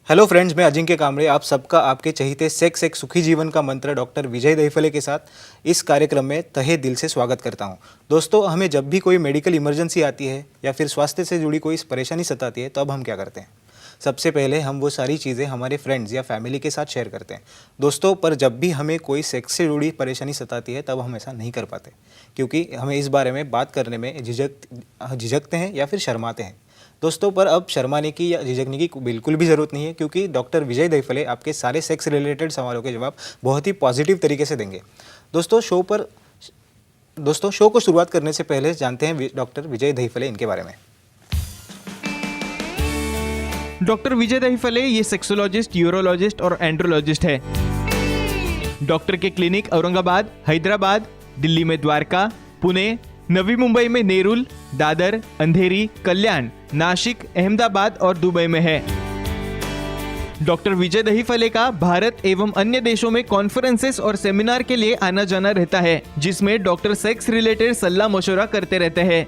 Hello friends, मैं अजिंक्य कामरे आप सबका आपके चहीते सेक्स एक सुखी जीवन का मंत्र डॉक्टर विजय दहीफले के साथ इस कार्यक्रम में तहे दिल से स्वागत करता हूं। दोस्तों, हमें जब भी कोई मेडिकल इमरजेंसी आती है या फिर स्वास्थ्य से जुड़ी कोई परेशानी सताती है तो अब हम क्या करते हैं? सबसे पहले हम वो सारी चीज़ें हमारे फ्रेंड्स या फैमिली के साथ शेयर करते हैं। दोस्तों, पर जब भी हमें कोई सेक्स से जुड़ी परेशानी सताती है तब हम ऐसा नहीं कर पाते, क्योंकि हमें इस बारे में बात करने में झिझकते हैं या फिर शर्माते हैं। दोस्तों, पर अब शर्माने की या झिझकने की बिल्कुल भी ज़रूरत नहीं है, क्योंकि डॉक्टर विजय दहीफले आपके सारे सेक्स रिलेटेड सवालों के जवाब बहुत ही पॉजिटिव तरीके से देंगे। दोस्तों, शो को शुरुआत करने से पहले जानते हैं डॉक्टर विजय दहीफले इनके बारे में। डॉक्टर विजय दहीफले ये सेक्सोलॉजिस्ट, यूरोलॉजिस्ट और एंड्रोलॉजिस्ट है। डॉक्टर के क्लिनिक औरंगाबाद, हैदराबाद, दिल्ली में द्वारका, पुणे, नवी मुंबई में नेरुल, दादर, अंधेरी, कल्याण, नासिक, अहमदाबाद और दुबई में है। डॉक्टर विजय दहीफले का भारत एवं अन्य देशों में कॉन्फ्रेंसेस और सेमिनार के लिए आना जाना रहता है, जिसमें डॉक्टर सेक्स रिलेटेड सलाह मशवरा करते रहते हैं।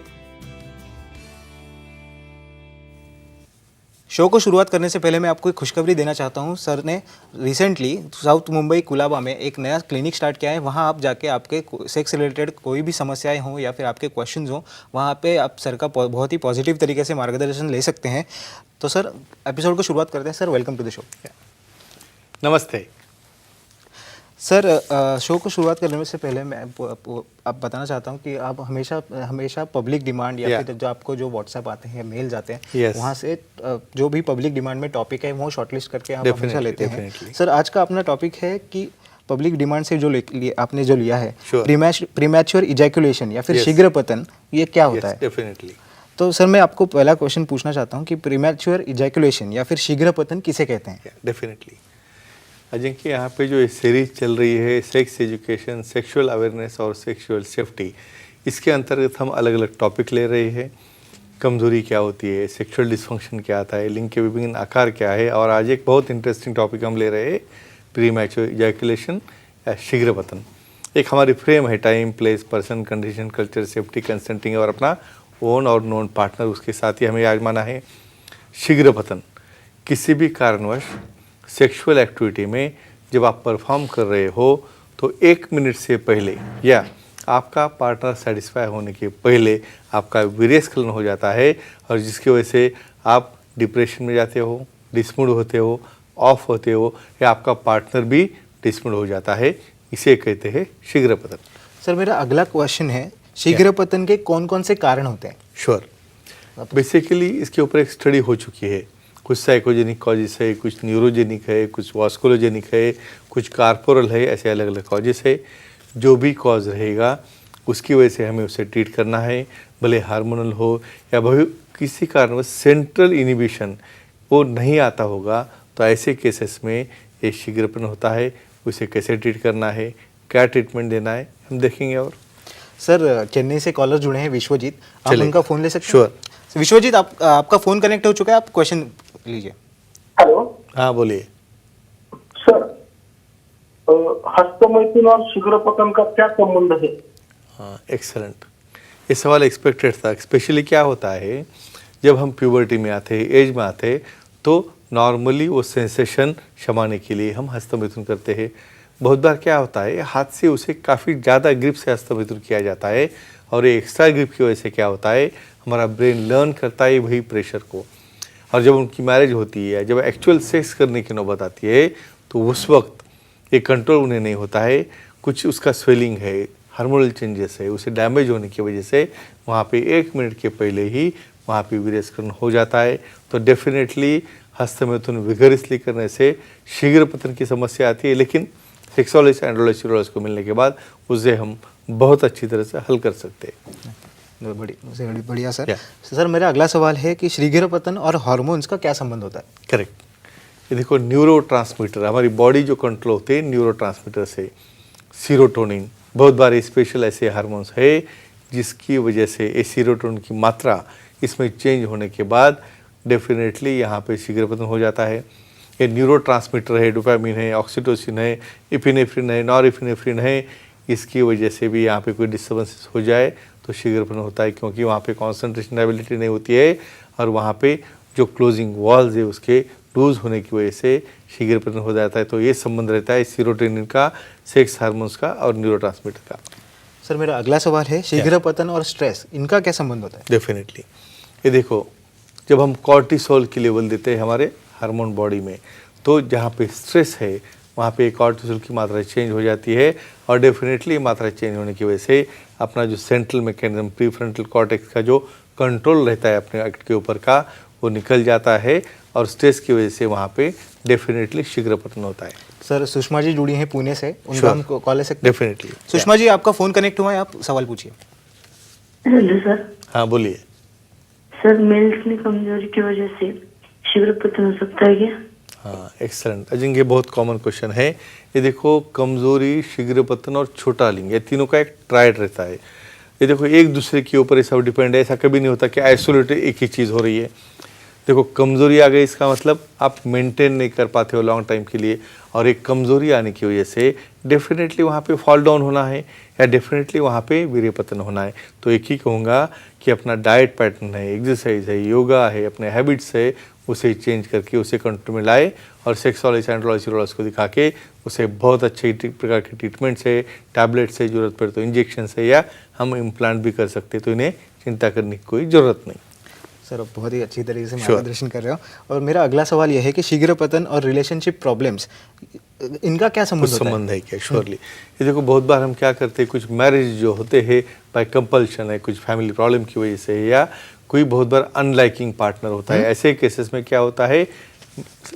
शो को शुरुआत करने से पहले मैं आपको एक खुशखबरी देना चाहता हूं। सर ने रिसेंटली साउथ मुंबई कुलाबा में एक नया क्लिनिक स्टार्ट किया है। वहां आप जाके आपके सेक्स रिलेटेड कोई भी समस्याएं हों या फिर आपके क्वेश्चंस हों, वहां पे आप सर का बहुत ही पॉजिटिव तरीके से मार्गदर्शन ले सकते हैं। तो सर, एपिसोड को शुरुआत करते हैं। Sir, welcome to the show. नमस्ते सर, शो को शुरुआत करने से पहले मैं आप बताना चाहता हूं कि आप हमेशा पब्लिक डिमांड या फिर जो आपको जो व्हाट्सएप आते हैं, मेल जाते हैं, Yes. वहां से जो भी पब्लिक डिमांड में टॉपिक है वो शॉर्टलिस्ट करके आप Definitely, हमेशा लेते हैं। definitely. सर, आज का अपना टॉपिक है कि पब्लिक डिमांड से आपने जो लिया है, Sure. प्रीमैच्योर इजैकुलेशन या फिर Yes. शीघ्र पतन, ये क्या होता है? डेफिनेटली। तो सर, मैं आपको पहला क्वेश्चन पूछना चाहता हूँ कि प्रीमैच्योर इजैकुलेशन या फिर शीघ्र पतन किसे कहते हैं? डेफिनेटली अजिंक्य, यहाँ पे जो सीरीज चल रही है सेक्स एजुकेशन, सेक्सुअल अवेयरनेस और सेक्सुअल सेफ्टी, इसके अंतर्गत हम अलग अलग टॉपिक ले रहे हैं। कमजोरी क्या होती है, सेक्सुअल डिसफंक्शन क्या आता है, लिंग के विभिन्न आकार क्या है, और आज एक बहुत इंटरेस्टिंग टॉपिक हम ले रहे हैं, प्रीमैच्योर इजैकुलेशन या शीघ्र पतन। एक हमारी फ्रेम है, time, place, person, condition, culture, safety, consenting और अपना ओन और नॉन पार्टनर, उसके साथ ही हमें आजमाना है शीघ्र पतन। किसी भी कारणवश सेक्सुअल एक्टिविटी में जब आप परफॉर्म कर रहे हो तो 1 मिनट से पहले या आपका पार्टनर सेटिस्फाई होने के पहले आपका वीर्यस्खलन हो जाता है, और जिसकी वजह से आप डिप्रेशन में जाते हो, डिसमूड होते हो, ऑफ होते हो, या आपका पार्टनर भी डिसमूड हो जाता है। इसे कहते हैं शीघ्र पतन। सर, मेरा अगला क्वेश्चन है, शीघ्र पतन के कौन कौन से कारण होते हैं? श्योर। बेसिकली इसके ऊपर एक स्टडी हो चुकी है। कुछ साइकोजेनिक कॉजेस है, कुछ न्यूरोजेनिक है, कुछ वास्कुलोजेनिक है, कुछ कार्पोरल है, ऐसे अलग अलग कॉजेस है। जो भी कॉज रहेगा उसकी वजह से हमें उसे ट्रीट करना है, भले हार्मोनल हो या भले किसी कारणवश सेंट्रल इनिबिशन वो नहीं आता होगा, तो ऐसे केसेस में ये शीघ्रपन होता है। उसे कैसे ट्रीट करना है, क्या ट्रीटमेंट देना है, हम देखेंगे। और सर, चेन्नई से कॉलर जुड़े हैं, विश्वजीत। आप चलिए। उनका फ़ोन ले सकते हैं? श्योर। विश्वजीत, आपका फ़ोन कनेक्ट हो चुका है, आप क्वेश्चन लीजिए। हेलो हाँ, बोलिए। सर, हस्तमैथुन और शीघ्रपतन का क्या संबंध है? हाँ, एक्सलेंट। ये सवाल एक्सपेक्टेड था। स्पेशली क्या होता है, जब हम प्यूबर्टी में आते हैं, एज में आते हैं, तो नॉर्मली वो सेंसेशन शमाने के लिए हम हस्तमैथुन करते हैं। बहुत बार क्या होता है, हाथ से उसे काफ़ी ज़्यादा ग्रिप से हस्तमैथुन किया जाता है, और ये एक्स्ट्रा ग्रिप की वजह से क्या होता है, हमारा ब्रेन लर्न करता है वही प्रेशर को। और जब उनकी मैरिज होती है, जब एक्चुअल सेक्स करने की नौबत आती है, तो उस वक्त ये कंट्रोल उन्हें नहीं होता है। कुछ उसका स्वेलिंग है, हार्मोनल चेंजेस है, उसे डैमेज होने की वजह से वहाँ पे 1 मिनट के पहले ही वहाँ पे वीर्यस्खलन हो जाता है। तो डेफिनेटली हस्तमैथुन विगरसली करने से शीघ्र पतन की समस्या आती है, लेकिन सेक्सोलॉजिस्ट, एंड्रोलॉजिस्ट, यूरोलॉजिस्ट को मिलने के बाद उसे हम बहुत अच्छी तरह से हल कर सकते हैं। बढ़िया सर। सर, मेरा अगला सवाल है कि शीघ्र पतन और हार्मोन्स का क्या संबंध होता है? करेक्ट। ये देखो, न्यूरोट्रांसमीटर, हमारी बॉडी जो कंट्रोल होते हैं न्यूरोट्रांसमीटर से, सीरोटोनिन, बहुत बार स्पेशल ऐसे हार्मोन्स है जिसकी वजह से ये सीरोटोनिन की मात्रा इसमें चेंज होने के बाद डेफिनेटली यहाँ पे शीघ्रपतन हो जाता है। ये न्यूरोट्रांसमीटर है, डोपामिन है, ऑक्सीटोसिन है, एपिनेफ्रिन है, नॉरएपिनेफ्रिन है, इसकी वजह से भी यहाँ पे कोई डिस्टर्बेंस हो जाए तो शीघ्रपन होता है, क्योंकि वहाँ पे कॉन्सेंट्रेशन एबिलिटी नहीं होती है, और वहाँ पे जो क्लोजिंग वॉल्स है उसके लूज होने की वजह से शीघ्रपतन हो जाता है। तो ये संबंध रहता है सीरोटोनिन का, सेक्स हार्मोन्स का और न्यूरोट्रांसमीटर का। सर मेरा अगला सवाल है, शीघ्रपतन और स्ट्रेस, इनका क्या संबंध होता है? डेफिनेटली, ये देखो, जब हम कॉर्टिसोल की लेवल देते हैं हमारे हार्मोन बॉडी में, तो जहाँ पे स्ट्रेस है वहाँ पे कॉर्टिसोल की मात्रा चेंज हो जाती है, और डेफिनेटली मात्रा चेंज होने की वजह से अपना जो सेंट्रल मैकेनिज्म, प्रीफ्रंटल कॉर्टेक्स का जो कंट्रोल रहता है अपने एक्ट के ऊपर का, वो निकल जाता है, और स्ट्रेस की वजह से वहाँ पे डेफिनेटली शीघ्रपतन होता है। सर सुषमा जी जुड़ी हैं पुणे से, उनका Sure. हम कॉल ले सकते हैं? डेफिनेटली। सुषमा जी, आपका फ़ोन कनेक्ट हुआ है, आप सवाल पूछिए। Hello sir. हाँ बोलिए। सर मेल्स में कमजोरी की वजह से शीघ्रपतन हो सकता है क्या? हाँ, एक्सलेंट अजिंग, ये बहुत कॉमन क्वेश्चन है। ये देखो, कमजोरी, शीघ्रपतन और छोटा लिंग, ये तीनों का एक ट्रायड रहता है। ये देखो, एक दूसरे के ऊपर ये सब डिपेंड है, ऐसा कभी नहीं होता कि आइसोलेटेड एक ही चीज़ हो रही है। देखो, कमजोरी आ गई, इसका मतलब आप मेंटेन नहीं कर पाते हो लॉन्ग टाइम के लिए, और एक कमजोरी आने की वजह से डेफिनेटली वहाँ पे फॉल डाउन होना है, या डेफिनेटली वहाँ पे वीर्यपतन होना है। तो एक ही कहूँगा कि अपना डाइट पैटर्न है, एक्सरसाइज है, योगा है, अपने हैबिट्स है, उसे चेंज करके उसे कंट्रोल में लाए, और सेक्सोलॉजी, एंड्रोलॉजी, यूरोलॉजी को दिखा के उसे बहुत अच्छे प्रकार के ट्रीटमेंट से, टैबलेट से, जरूरत पड़े तो इंजेक्शन से, या हम इम्प्लांट भी कर सकते, तो इन्हें चिंता करने की कोई ज़रूरत नहीं। सर आप बहुत ही अच्छी तरीके से मार्गदर्शन कर रहे हो। और मेरा अगला सवाल यह है कि शीघ्रपतन और रिलेशनशिप प्रॉब्लम्स, इनका क्या संबंध कुछ होता है? संबंध है क्या? श्योरली। ये देखो, बहुत बार हम क्या करते हैं, कुछ मैरिज जो होते हैं बाय कंपल्शन है, कुछ फैमिली प्रॉब्लम की वजह से, या कोई बहुत बार अनलाइकिंग पार्टनर होता है, ऐसे केसेस में क्या होता है,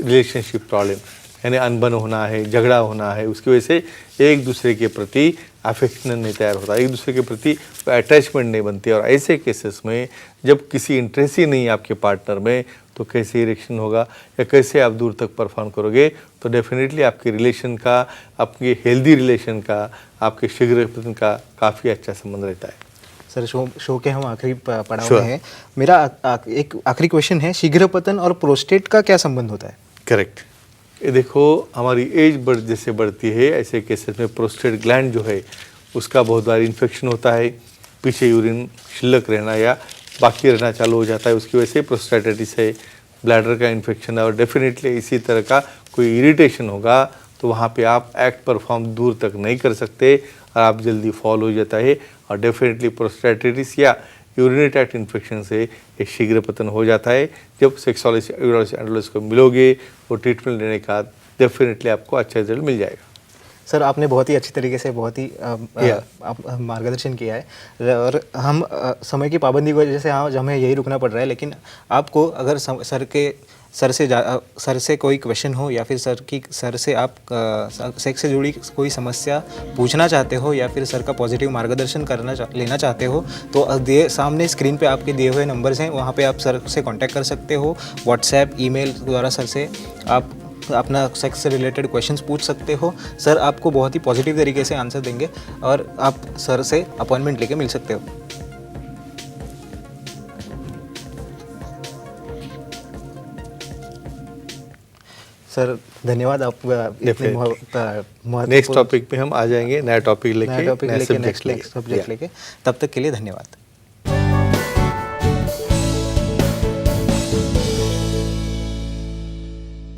रिलेशनशिप प्रॉब्लम, यानी अनबन होना है, झगड़ा होना है, उसकी वजह से एक दूसरे के प्रति अफेक्शन नहीं तैयार होता, एक दूसरे के प्रति अटैचमेंट नहीं बनती। और ऐसे केसेस में जब किसी इंटरेस्ट ही नहीं है आपके पार्टनर में, तो कैसे इरेक्शन होगा, या कैसे आप दूर तक परफॉर्म करोगे? तो डेफिनेटली आपके रिलेशन का, आपके हेल्दी रिलेशन का, आपके शीघ्रपतन का काफ़ी अच्छा संबंध रहता है। सर शो के हम आखिरी पड़ाव Sure. में हैं। मेरा एक आखिरी क्वेश्चन है, शीघ्रपतन और प्रोस्टेट का क्या संबंध होता है? करेक्ट। ये देखो, हमारी एज जैसे बढ़ती है, ऐसे केसेस में प्रोस्टेट ग्लैंड जो है उसका बहुत बार इन्फेक्शन होता है, पीछे यूरिन शिल्लक रहना या बाकी रहना चालू हो जाता है, उसकी वजह से प्रोस्टेटाइटिस है, ब्लैडर का इन्फेक्शन है, और डेफिनेटली इसी तरह का कोई इरिटेशन होगा, तो वहाँ पे आप एक्ट परफॉर्म दूर तक नहीं कर सकते, और आप जल्दी फॉल हो जाता है, और डेफिनेटली प्रोस्टेटाइटिस या यूरिनरी ट्रैक्ट इन्फेक्शन से एक शीघ्रपतन हो जाता है। जब सेक्सोलॉजी, यूरोलॉजी, एंड्रोलॉजी को मिलोगे, वो ट्रीटमेंट लेने का डेफिनेटली आपको अच्छा रिजल्ट मिल जाएगा। सर आपने बहुत ही अच्छी तरीके से बहुत ही मार्गदर्शन किया है, और हम समय की पाबंदी की वजह से हमें यही रुकना पड़ रहा है, लेकिन आपको अगर सर से कोई क्वेश्चन हो, या फिर सर से आप सेक्स से जुड़ी कोई समस्या पूछना चाहते हो, या फिर सर का पॉजिटिव मार्गदर्शन लेना चाहते हो, तो सामने स्क्रीन पे आपके दिए हुए नंबर्स हैं, वहाँ पे आप सर से कांटेक्ट कर सकते हो। व्हाट्सएप, ईमेल द्वारा सर से आप अपना सेक्स से रिलेटेड क्वेश्चंस पूछ सकते हो। सर आपको बहुत ही पॉजिटिव तरीके से आंसर देंगे, और आप सर से अपॉइंटमेंट लेके मिल सकते हो। सर धन्यवाद, आप इतने नेक्स्ट टॉपिक पे हम आ जाएंगे, नया टॉपिक लेके, नेक्स्ट सब्जेक्ट लेके। तब तक के लिए धन्यवाद।